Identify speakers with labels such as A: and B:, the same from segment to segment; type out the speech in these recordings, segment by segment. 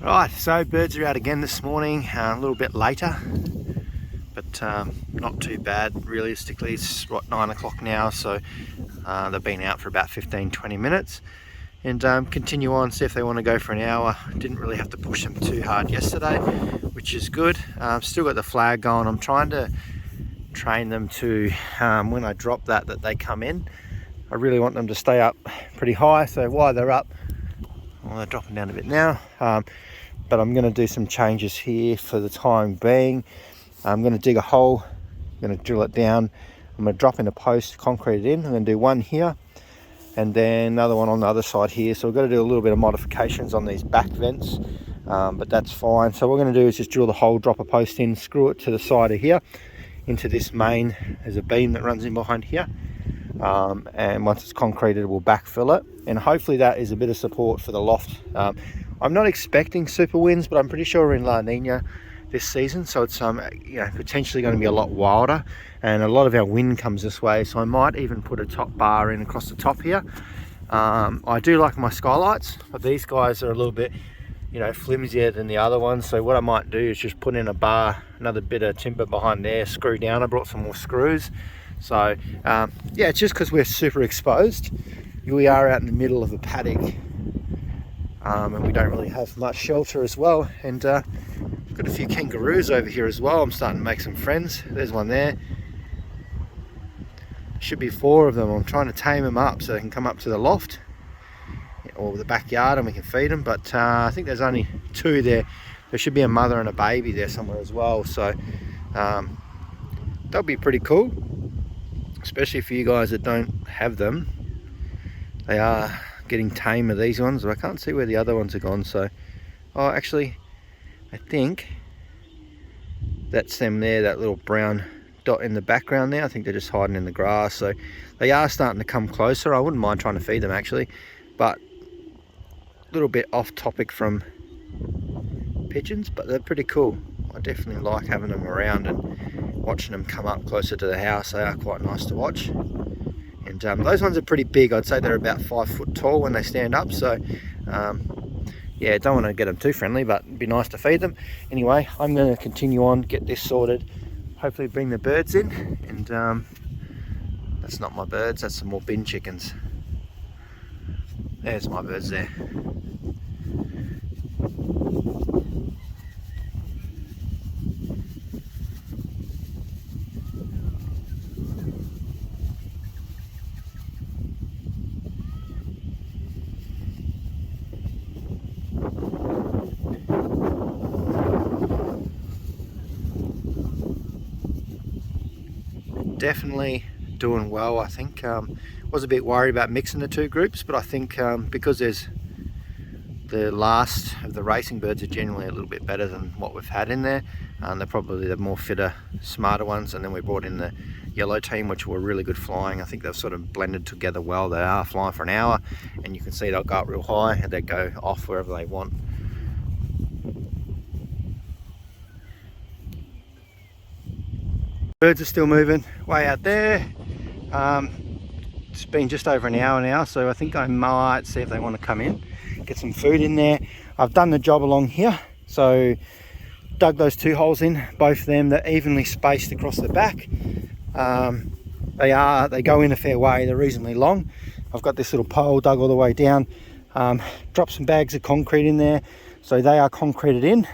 A: Right, so birds are out again this morning, a little bit later, but not too bad realistically. It's 9 o'clock now, so they've been out for about 15-20 minutes, and continue on, see if they want to go for an hour. Didn't really have to push them too hard yesterday, which is good. Still got the flag going. I'm trying to train them to, when I drop that they come in. I really want them to stay up pretty high, so while they're up, well, they're dropping down a bit now, but I'm going to do some changes here for the time being. I'm going to dig a hole, I'm going to drill it down, I'm going to drop in a post, concrete it in. I'm going to do one here and then another one on the other side here. So we've got to do a little bit of modifications on these back vents, but that's fine. So what we're going to do is just drill the hole, drop a post in, screw it to the side of here into this main. There's a beam that runs in behind here, and once it's concreted we'll backfill it, and hopefully that is a bit of support for the loft. I'm not expecting super winds, but I'm pretty sure we're in La Nina this season, so it's potentially going to be a lot wilder, and a lot of our wind comes this way. So I might even put a top bar in across the top here. I do like my skylights, but these guys are a little bit flimsier than the other ones. So what I might do is just put in a bar, another bit of timber behind there, screw down. I brought some more screws. So yeah, it's just because we're super exposed. We are out in the middle of a paddock, and we don't really have much shelter as well. And got a few kangaroos over here as well. I'm starting to make some friends. There's one there. Should be 4 of them. I'm trying to tame them up so they can come up to the loft or the backyard and we can feed them, but I think there's only 2 there. There should be a mother and a baby there somewhere as well, so that'll be pretty cool, especially for you guys that don't have them. They are getting tamer, these ones, but I can't see where the other ones are gone. So actually I think that's them there, that little brown dot in the background there. I think they're just hiding in the grass, so they are starting to come closer. I wouldn't mind trying to feed them actually, but a little bit off topic from pigeons, but they're pretty cool. I definitely like having them around and watching them come up closer to the house. They are quite nice to watch, and those ones are pretty big. I'd say they're about 5 foot tall when they stand up, so yeah, don't want to get them too friendly, but it'd be nice to feed them. Anyway, I'm going to continue on, get this sorted, hopefully bring the birds in, and that's not my birds, that's some more bin chickens. There's my birds there. Definitely doing well. I think was a bit worried about mixing the 2 groups, but I think because there's the last of the racing birds are generally a little bit better than what we've had in there. They're probably the more fitter, smarter ones, and then we brought in the yellow team, which were really good flying. I think they've sort of blended together well. They are flying for an hour, and you can see they'll go up real high and they go off wherever they want. Birds are still moving way out there. It's been just over an hour now, so I think I might see if they want to come in, get some food in there. I've done the job along here, so dug those 2 holes in, both of them. They're evenly spaced across the back. They go in a fair way, they're reasonably long. I've got this little pole dug all the way down, dropped some bags of concrete in there, so they are concreted in.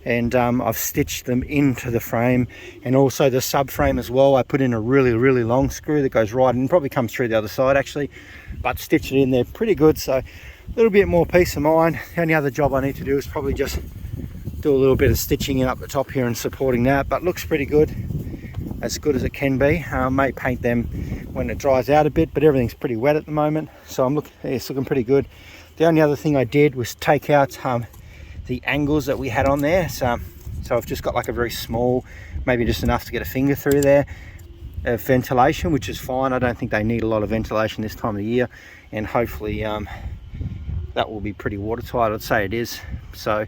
A: And I've stitched them into the frame, and also the subframe as well. I put in a really long screw that goes right in, probably comes through the other side actually, but stitched it in there pretty good, so a little bit more peace of mind. The only other job I need to do is probably just do a little bit of stitching in up the top here and supporting that, but looks pretty good as it can be. May paint them when it dries out a bit, but everything's pretty wet at the moment, so it's looking pretty good. The only other thing I did was take out the angles that we had on there, so I've just got like a very small, maybe just enough to get a finger through there, ventilation, which is fine. I don't think they need a lot of ventilation this time of the year, and hopefully that will be pretty watertight. I'd say it is. So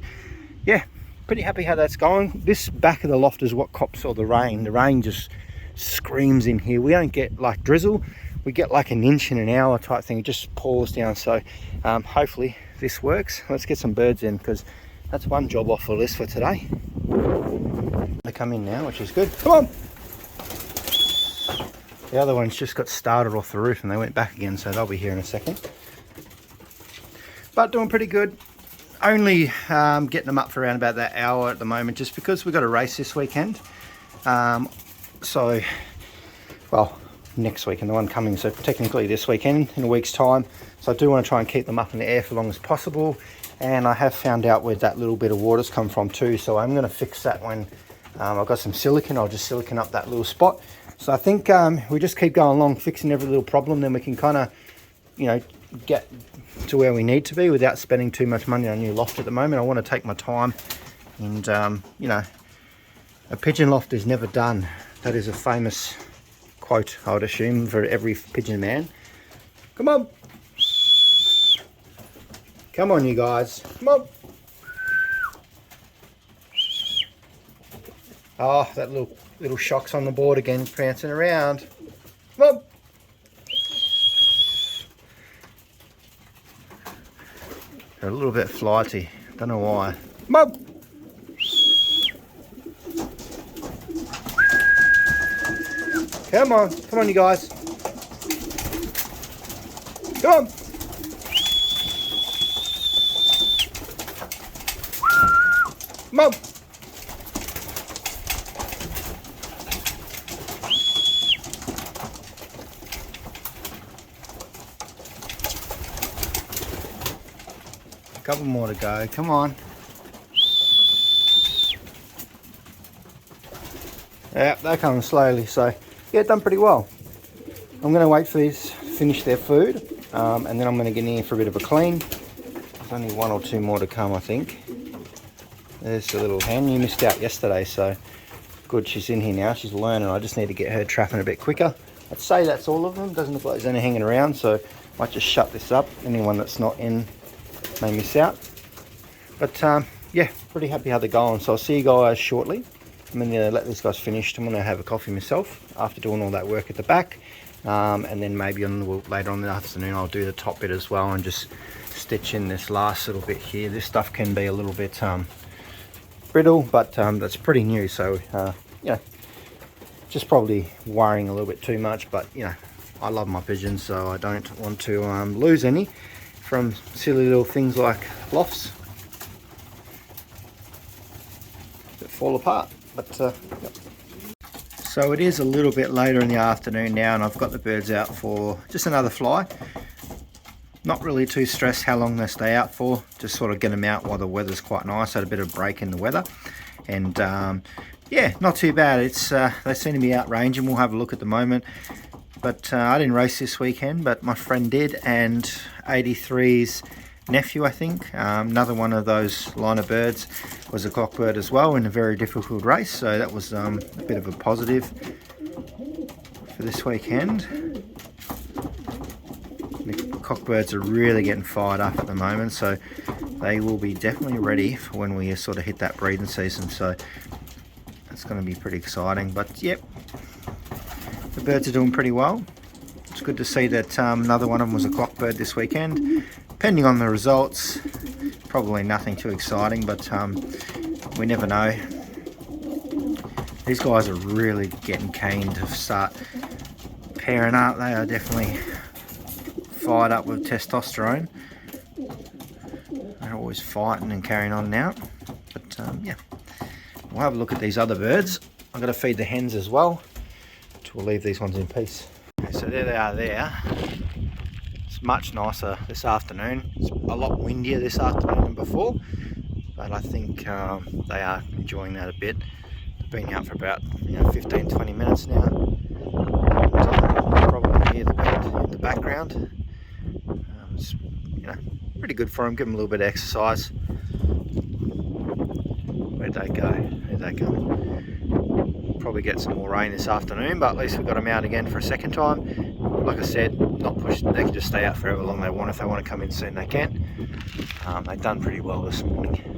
A: yeah, pretty happy how that's going. This back of the loft is what cops all the rain. The rain just screams in here. We don't get like drizzle, we get like an inch in an hour type thing. It just pours down, so hopefully this works. Let's get some birds in, because that's one job off the list for today. They come in now, which is good. Come on! The other ones just got started off the roof and they went back again, so they'll be here in a second. But doing pretty good. Only getting them up for around about that hour at the moment, just because we've got a race this weekend. So, well, next weekend, the one coming, so technically this weekend in a week's time. So I do want to try and keep them up in the air for as long as possible. And I have found out where that little bit of water's come from too, so I'm going to fix that when I've got some silicone. I'll just silicone up that little spot. So I think we just keep going along, fixing every little problem, then we can kind of, you know, get to where we need to be without spending too much money on a new loft at the moment. I want to take my time, and you know, a pigeon loft is never done. That is a famous quote, I would assume, for every pigeon man. Come on. Come on, you guys. Come on. Oh, that little shock's on the board again, prancing around. Come on. They're a little bit flighty. Don't know why. Come on. Come on. Come on, you guys. Come on. Come on. A couple more to go. Come on. Yeah, they're coming slowly, so yeah, done pretty well. I'm going to wait for these to finish their food, and then I'm going to get in here for a bit of a clean. There's only one or two more to come, I think. There's the little hen. You missed out yesterday, so good, she's in here now. She's learning. I just need to get her trapping a bit quicker. I'd say that's all of them. Doesn't look like there's any hanging around, so I might just shut this up. Anyone that's not in may miss out. But yeah, pretty happy how they're going. So I'll see you guys shortly. I'm going to let these guys finish. I'm going to have a coffee myself after doing all that work at the back. And then maybe later on in the afternoon I'll do the top bit as well and just stitch in this last little bit here. This stuff can be a little bit brittle, but that's pretty new, so you know, just probably worrying a little bit too much. But you know, I love my pigeons, so I don't want to lose any from silly little things like lofts that fall apart. But yep. So it is a little bit later in the afternoon now, and I've got the birds out for just another fly. Not really too stressed how long they stay out for, just sort of get them out while the weather's quite nice. Had a bit of break in the weather, and yeah, not too bad. It's they seem to be out ranging. We'll have a look at the moment. But I didn't race this weekend, but my friend did, and 83's nephew, I think, another one of those line of birds, was a cockbird as well in a very difficult race. So that was a bit of a positive for this weekend. The cockbirds are really getting fired up at the moment, so they will be definitely ready for when we sort of hit that breeding season. So that's going to be pretty exciting. But yep, the birds are doing pretty well. It's good to see that another one of them was a clockbird this weekend. Depending on the results, probably nothing too exciting, but we never know. These guys are really getting keen to start pairing up. They are definitely fired up with testosterone. They're always fighting and carrying on now. But yeah, we'll have a look at these other birds. I've got to feed the hens as well. We'll leave these ones in peace. Okay, so there they are there. It's much nicer this afternoon. It's a lot windier this afternoon than before, but I think they are enjoying that a bit. They've been out for about 15-20 minutes now. Probably hear the wind in the background. It's pretty good for them. Give them a little bit of exercise. Where'd they go? Where'd they go? Probably get some more rain this afternoon, but at least we've got them out again for a second time. Like I said, not pushed. They can just stay out for however long they want. If they want to come in soon, they can. They've done pretty well this morning.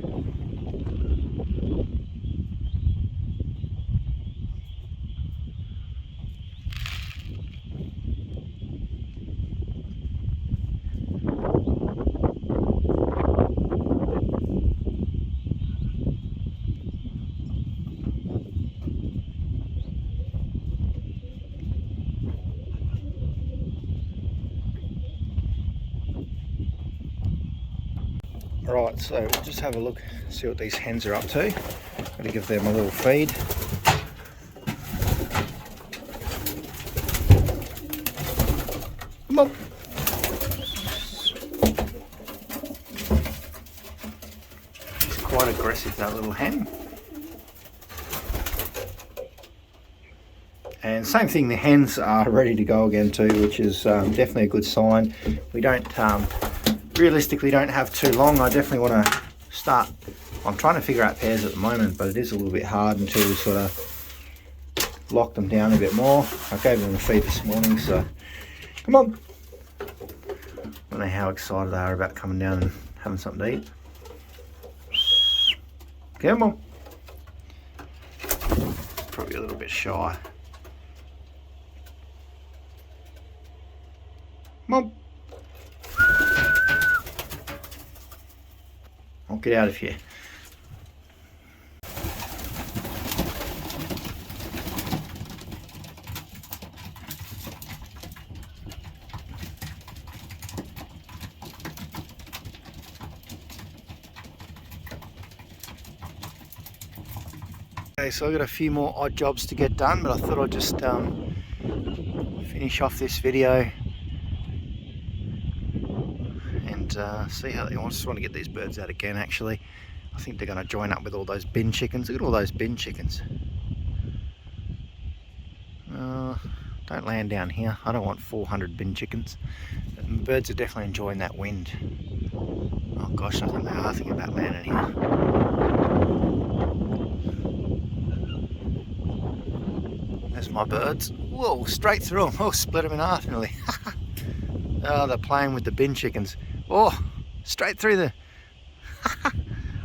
A: Right, so we'll just have a look, see what these hens are up to. Gotta give them a little feed. Come on. She's quite aggressive, that little hen. And same thing, the hens are ready to go again too, which is definitely a good sign. We don't, realistically don't have too long. I definitely want to start, I'm trying to figure out pairs at the moment, but it is a little bit hard until we sort of lock them down a bit more. I gave them a feed this morning, so come on. I don't know how excited they are about coming down and having something to eat. Come on. Probably a little bit shy. Come on. I'll get out of here. Okay, so I've got a few more odd jobs to get done, but I thought I'd just finish off this video and see how they want. I just want to get these birds out again. Actually, I think they're going to join up with all those bin chickens. Look at all those bin chickens. Don't land down here. I don't want 400 bin chickens. The birds are definitely enjoying that wind. Oh gosh, I don't know how I think about landing here. There's my birds. Whoa, straight through them. Oh, split them in half nearly. Oh, they're playing with the bin chickens. Oh, straight through the...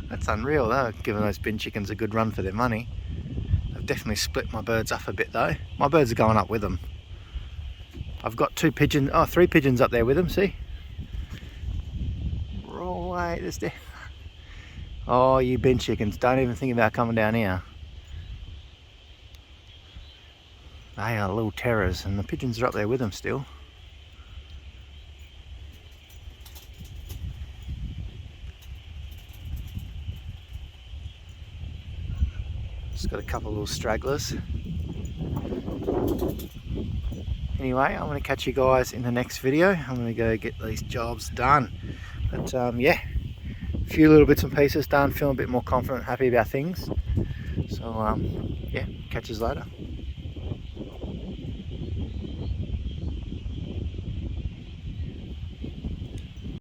A: That's unreal. They're giving those bin chickens a good run for their money. They've definitely split my birds up a bit though. My birds are going up with them. I've got 3 pigeons up there with them, see? Right, there's there. Oh, you bin chickens, don't even think about coming down here. They are little terrors, and the pigeons are up there with them still. Just got a couple of little stragglers. Anyway, I'm going to catch you guys in the next video. I'm going to go get these jobs done. But yeah, a few little bits and pieces done, feeling a bit more confident, happy about things. So yeah, catch you later.